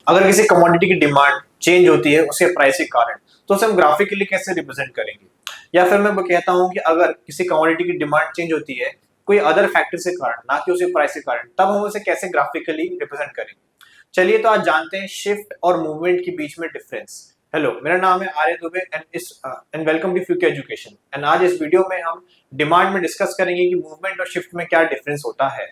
अगर किसी कमोडिटी की डिमांड चेंज होती है उसके प्राइस के कारण, तो उसे हम ग्राफिकली कैसे रिप्रेजेंट करेंगे? या फिर मैं कहता हूं कि अगर किसी कमोडिटी की डिमांड चेंज होती है कोई अदर फैक्टर से कारण, ना कि उसके प्राइस के कारण, तब हम उसे कैसे ग्राफिकली रिप्रेजेंट करेंगे? चलिए तो आज जानते हैं शिफ्ट और मूवमेंट के बीच में डिफरेंस। हेलो, मेरा नाम है Arya Dubey and welcome to Fuki education. And आज इस वीडियो में हम डिमांड में डिस्कस करेंगे कि मूवमेंट और शिफ्ट में क्या डिफरेंस होता है।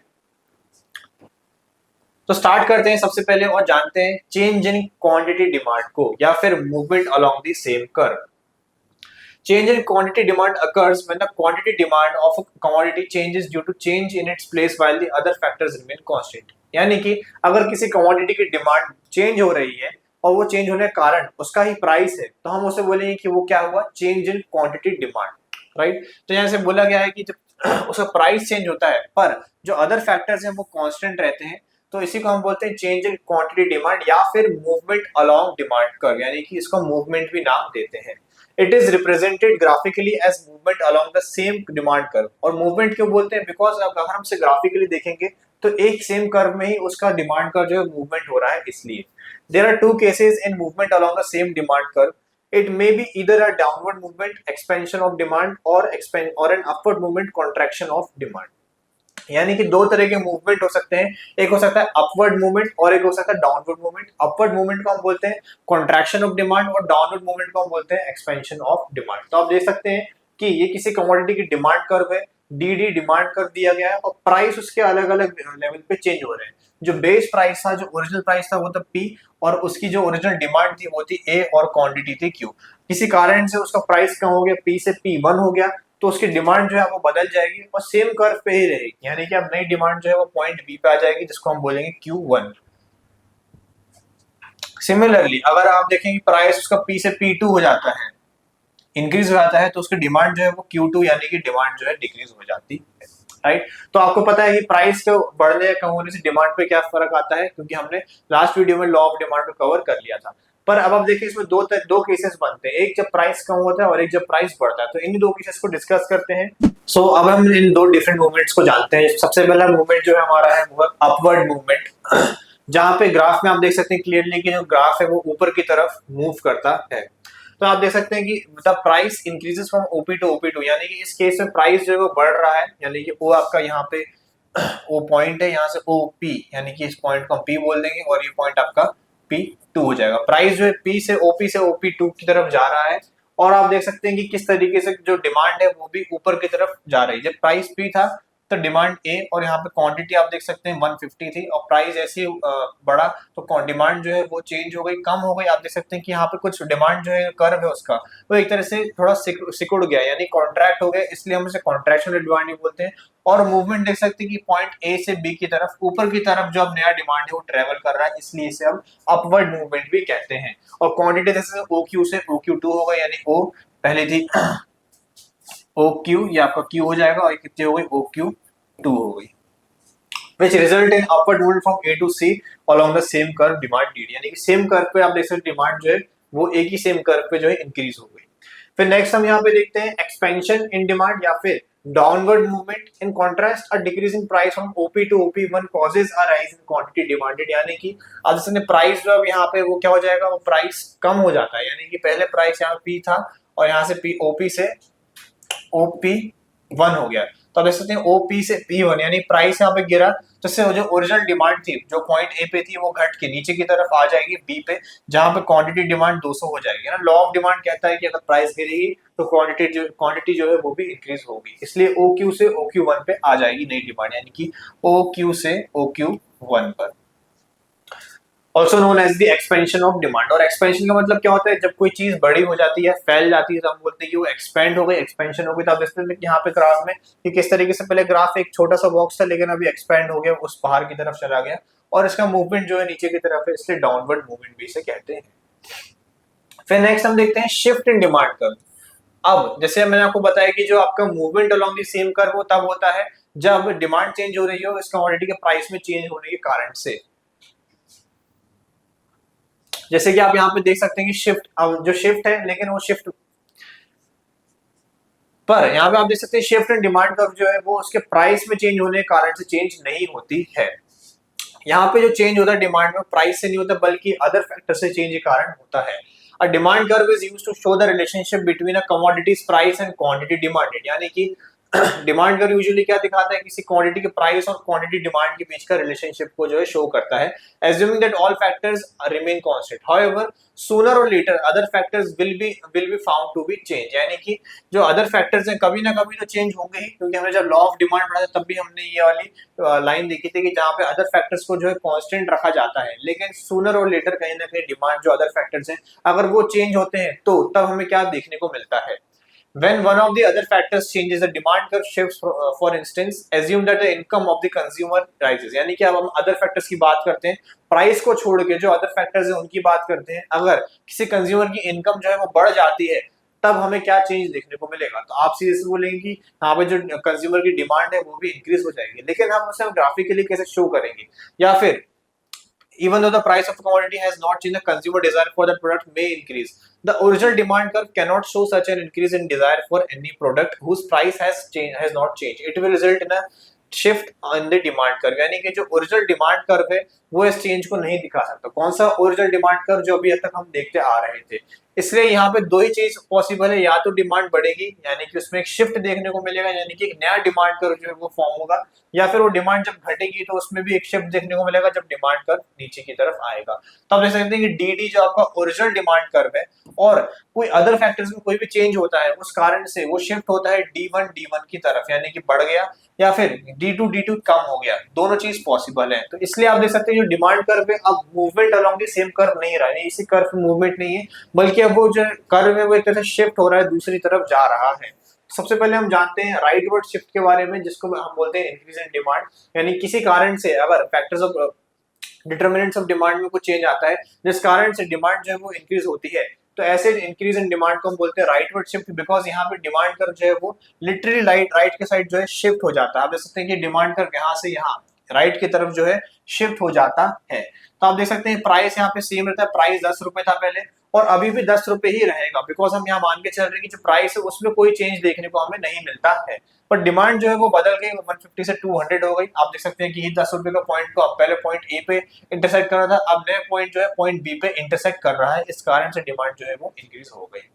तो स्टार्ट करते हैं सबसे पहले और जानते हैं चेंज इन क्वांटिटी डिमांड को, या फिर movement along the same curve. Change in quantity demand occurs when the quantity demand of a commodity changes due to change in its place while the other factors remain constant। यानी कि अगर किसी commodity की demand change हो रही है और वो चेंज होने के कारण उसका ही प्राइस है, तो हम उसे बोलेंगे कि वो क्या हुआ, change in quantity demand, right. तो यहाँ से बोला गया है कि जब उसका प्राइस चेंज होता है पर जो अदर फैक्टर्स हैं वो कांस्टेंट रहते हैं, तो इसी को हम बोलते हैं चेंज इन क्वांटिटी डिमांड या फिर मूवमेंट अलोंग डिमांड कर्व, यानी कि इसको मूवमेंट भी नाम देते हैं। It is represented graphically as movement along the same demand curve. और मूवमेंट क्यों बोलते हैं? बिकॉज अगर हम से ग्राफिकली देखेंगे तो एक सेम कर्व में ही उसका डिमांड कर्व जो है मूवमेंट हो रहा है, इसलिए। There are two cases in movement along the same demand curve. It may be either a downward movement expansion of demand or an upward movement contraction of demand. यानी कि दो तरह के मूवमेंट हो सकते हैं, एक हो सकता है अपवर्ड मूवमेंट और एक हो सकता है डाउनवर्ड मूवमेंट। अपवर्ड मूवमेंट को हम बोलते हैं कॉन्ट्रैक्शन ऑफ डिमांड और डाउनवर्ड मूवमेंट को हम बोलते हैं एक्सपेंशन ऑफ डिमांड। तो आप देख सकते हैं कि ये किसी कमोडिटी की डिमांड कर्व है, डी डिमांड कर्व दिया गया है और प्राइस उसके अलग अलग लेवल पे चेंज हो रहे हैं। जो बेस प्राइस था, जो ओरिजिनल प्राइस था, वो था पी, और उसकी जो ओरिजिनल डिमांड थी वो थी ए और क्वांटिटी थी क्यू। किसी कारण से उसका प्राइस कम हो गया, पी से P1 हो गया, तो उसकी डिमांड जो है वो बदल जाएगी और सेम कर्व पे ही रहेगी, यानी कि अब नई डिमांड जो है वो पॉइंट बी पे आ जाएगी, जिसको हम बोलेंगे Q1। सिमिलरली अगर आप देखेंगे प्राइस उसका पी से P2 हो जाता है, इंक्रीज हो जाता है, तो उसकी डिमांड जो है वो Q2 यानी कि डिमांड जो है डिक्रीज हो जाती है, राइट। तो आपको पता है कि प्राइस के बढ़ने या कम होने से डिमांड पे क्या फर्क आता है, क्योंकि हमने लास्ट वीडियो में लॉ ऑफ डिमांड को कवर कर लिया था। पर अब आप देखिए इसमें दो केसेस बनते हैं, एक जब प्राइस कम होता है और एक जब प्राइस बढ़ता है। तो इन दो केसेस को डिस्कस करते हैं। सो अब हम इन दो डिफरेंट मूवमेंट्स को जानते हैं। सबसे पहला मूवमेंट जो है हमारा है वो अपवर्ड मूवमेंट, जहां पे ग्राफ में आप देख सकते हैं क्लियरली कि जो ग्राफ है वो ऊपर की तरफ मूव करता है। तो आप देख सकते हैं कि the price increases from OP to OP two, यानी कि इस केस में प्राइस जो है वो बढ़ रहा है, यानी कि ओ आपका यहाँ पे ओ पॉइंट है, यहाँ से ओ पी, यानी कि इस पॉइंट को हम पी बोल देंगे और ये पॉइंट आपका P2 हो जाएगा। प्राइस जो है पी से ओपी से ओपी2 की तरफ जा रहा है, और आप देख सकते हैं कि किस तरीके से जो डिमांड है वो भी ऊपर की तरफ जा रही है। जब प्राइस पी था तो डिमांड ए, और यहाँ पे क्वांटिटी आप देख सकते हैं 150 थी, और प्राइस ऐसे बढ़ा तो डिमांड जो है वो चेंज हो गई, कम हो गई। आप देख सकते हैं कि यहाँ पे कुछ डिमांड जो है कर्व है उसका वो एक तरह से थोड़ा सिकुड़ गया, यानी कॉन्ट्रैक्ट हो गया, इसलिए हम इसे कॉन्ट्रैक्शन डिमांड बोलते हैं। और मूवमेंट देख सकते हैं कि पॉइंट ए से बी की तरफ, ऊपर की तरफ जो अब नया डिमांड है वो ट्रेवल कर रहा है, इसलिए इसे हम अपवर्ड मूवमेंट भी कहते हैं। और क्वांटिटी जैसे ओ क्यू से ओ क्यू टू हो गई, यानी ओ पहले थी ओ क्यू, ये आपका क्यू हो जाएगा, और कितनी हो गई, ओ क्यू टू हो गई, which result in upward movement from A to C along the same curve demand D, यानी कि सेम कर्व पे आप देख सकते डिमांड जो है वो एक ही सेम कर्व पे जो है इंक्रीज हो गई। फिर नेक्स्ट हम यहाँ पे देखते हैं एक्सपेंशन इन डिमांड या फिर downward movement. In contrast a decreasing price from OP to OP one causes a rise in quantity demanded, यानी कि अब जैसे प्राइस जो अब यहाँ पे वो क्या हो जाएगा, वो प्राइस कम हो जाता है, यानी कि पहले प्राइस यहाँ पी था और यहाँ से पी ओपी से OP1 हो गया, तो अब देख सकते हैं OP से P1, यानी प्राइस यहाँ पे गिरा, तो इससे जो ओरिजिनल डिमांड थी जो पॉइंट ए पे थी वो घट के नीचे की तरफ आ जाएगी बी पे, जहां पे क्वांटिटी डिमांड 200 हो जाएगी ना। लॉ ऑफ डिमांड कहता है कि अगर प्राइस गिरेगी तो क्वांटिटी जो है वो भी इंक्रीज होगी, इसलिए OQ से OQ1 पे आ जाएगी नई डिमांड, यानी कि OQ से OQ1 पर। Also known as the expansion of demand. और एक्सपेंशन का मतलब क्या होता है, जब कोई चीज बड़ी हो जाती है, फैल जाती है, तो हम बोलते हैं कि वो एक्सपेंड हो गई, एक्सपेंशन हो गई। तो आप देखते हैं कि यहाँ पे ग्राफ में कि किस तरीके से पहले ग्राफ एक छोटा सा बॉक्स था, लेकिन अभी एक्सपेंड हो गया, उस बाहर की तरफ चला गया, और इसका मूवमेंट जो है नीचे की तरफ है, इसलिए डाउनवर्ड मूवमेंट भी इसे कहते हैं। फिर नेक्स्ट हम देखते हैं शिफ्ट इन डिमांड कर्व। अब जैसे मैंने आपको बताया कि जो आपका movement along the same curve वो तब होता है जब डिमांड चेंज हो रही हो इस कमोडिटी के प्राइस में चेंज होने के कारण से। जैसे कि आप यहाँ पे देख सकते हैं कि शिफ्ट, अब जो शिफ्ट है, लेकिन वो शिफ्ट पर यहाँ पे आप देख सकते हैं शिफ्ट इन डिमांड कर्व जो है वो उसके प्राइस में चेंज होने के कारण से चेंज नहीं होती है। यहाँ पे जो चेंज होता है डिमांड में प्राइस से नहीं होता बल्कि अदर फैक्टर से चेंज के कारण होता है। A demand curve is used to show the relationship between a commodity's price and quantity demanded, यानी कि डिमांड कर्व यूजुअली क्या दिखाता है, किसी क्वांटिटी के प्राइस और क्वांटिटी डिमांड के बीच का रिलेशनशिप को जो है शो करता है, assuming that all factors remain constant. However sooner or later other factors will be found to be change, यानी कि जो अदर फैक्टर्स हैं कभी ना कभी तो चेंज होंगे ही, क्योंकि हमने जब लॉ ऑफ डिमांड पढ़ा था तब भी हमने ये वाली लाइन देखी थी कि जहाँ पे अदर फैक्टर्स को जो है कांस्टेंट रखा जाता है, लेकिन सूनर और लेटर कहीं ना कहीं डिमांड जो अदर फैक्टर्स हैं अगर वो चेंज होते हैं तो तब हमें क्या देखने को मिलता है, when one of the other factors changes, the demand curve shifts. For instance, assume that the income of the consumer rises, यानी कि अब हम अदर फैक्टर्स की बात करते हैं, प्राइस को छोड़ के जो अदर फैक्टर्स हैं उनकी बात करते हैं, अगर किसी कंज्यूमर की इनकम जो है वो बढ़ जाती है तब हमें क्या चेंज देखने को मिलेगा। तो आप सीधे से बोलेंगे कि यहाँ पे जो कंज्यूमर की डिमांड है वो भी इंक्रीज हो जाएगी, लेकिन हम उसे ग्राफिकली कैसे शो करेंगे, या फिर even though the price of a commodity has not changed, the consumer desire for that product may increase. The original demand curve cannot show such an increase in desire for any product whose price has not changed. It will result in a shift in the demand curve, यानी कि जो original demand curve है वो इस change को नहीं दिखा सकता। कौन सा ओरिजिनल डिमांड कर्व, जो अभी तक हम देखते आ रहे थे। इसलिए यहाँ पे दो ही चीज पॉसिबल है, या तो डिमांड बढ़ेगी यानी कि उसमें एक शिफ्ट देखने को मिलेगा, यानी कि एक नया डिमांड कर्व जो है वो फॉर्म होगा, या फिर वो डिमांड जब घटेगी तो उसमें भी एक शिफ्ट देखने को मिलेगा जब डिमांड कर्व नीचे की तरफ आएगा। तो आप देख सकते हैं कि डी जो आपका ओरिजिनल डिमांड कर्व है और कोई अदर फैक्टर्स में कोई भी चेंज होता है उस कारण से वो शिफ्ट होता है D1 की तरफ, यानी कि बढ़ गया, या फिर D2 कम हो गया, दोनों चीज पॉसिबल है। तो इसलिए आप देख सकते हैं जो डिमांड कर्व है अब movement along the same curve नहीं रहा है, इसी कर्व में मूवमेंट नहीं है, बल्कि अब वो जो कर्व है वो एक तरह से शिफ्ट हो रहा है, दूसरी तरफ जा रहा है। सबसे पहले हम जानते हैं राइटवर्ड शिफ्ट के बारे में, जिसको हम बोलते हैं इंक्रीज इन डिमांड, यानी किसी कारण से अगर factors of determinants of demand में कुछ चेंज आता है जिस कारण से डिमांड जो है वो इंक्रीज होती है, तो ऐसे इंक्रीज इन डिमांड को हम बोलते हैं राइटवर्ड शिफ्ट, बिकॉज यहाँ पे डिमांड कर्व जो है वो लिटरली राइट के साइड जो है शिफ्ट हो जाता है। आप देख सकते हैं कि डिमांड कर्व यहाँ से यहाँ राइट की तरफ जो है शिफ्ट हो जाता है। तो आप देख सकते हैं प्राइस यहाँ पे सेम रहता है, प्राइस 10 रुपए था पहले और अभी भी 10 रुपए ही रहेगा, बिकॉज हम यहाँ मान के चल रहे हैं कि जो प्राइस है उसमें कोई चेंज देखने को हमें नहीं मिलता है, पर डिमांड जो है वो बदल गई, 150 से 200 हो गई। आप देख सकते हैं कि ये 10 रुपए का पॉइंट को अब पहले पॉइंट ए पे इंटरसेक्ट कर रहा था, अब नया पॉइंट जो है पॉइंट बी पे इंटरसेक्ट कर रहा है, इस कारण से डिमांड जो है वो इंक्रीज हो गई।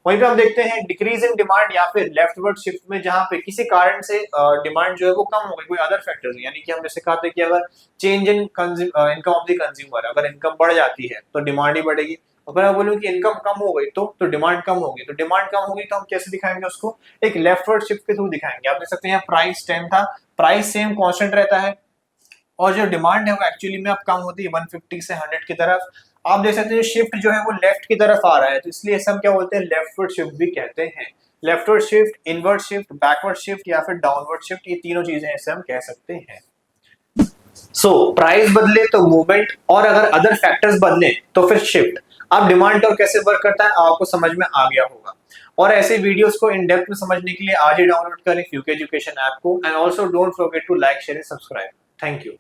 वहीं पे हम देखते हैं डिक्रीज इन डिमांड या फिर लेफ्टवर्ड शिफ्ट में, जहां पे किसी कारण से डिमांड जो है वो कम हो गई, कोई अदर फैक्टर्स, यानी कि हम जैसे कहते हैं कि अगर change in income of the consumer, अगर इनकम बढ़ जाती है तो डिमांड ही बढ़ेगी, अगर मैं बोलूं कि इनकम कम हो गई तो डिमांड कम होगी, तो डिमांड कम होगी तो हम कैसे दिखाएंगे उसको, एक लेफ्टवर्ड शिफ्ट के थ्रू दिखाएंगे। आप देख सकते हैं प्राइस 10 था, प्राइस सेम कांस्टेंट रहता है और जो डिमांड है वो एक्चुअली में अब कम होती है 150 से 100 की तरफ। आप देख सकते हैं शिफ्ट जो है वो लेफ्ट की तरफ आ रहा है, तो इसलिए सब क्या बोलते हैं, लेफ्टवर्ड शिफ्ट भी कहते हैं। Leftward shift, inward shift, backward shift या फिर डाउनवर्ड शिफ्ट, ये तीनों चीजें ऐसे हम कह सकते हैं। प्राइस बदले तो मूवमेंट, और अगर अदर फैक्टर्स बदले तो फिर शिफ्ट। अब डिमांड और कैसे वर्क करता है आपको समझ में आ गया होगा, और ऐसे वीडियोस को इन डेप्थ में समझने के लिए आज ही डाउनलोड करें फ्यूके एजुकेशन ऐप को, and also don't forget to like, share and subscribe. Thank you.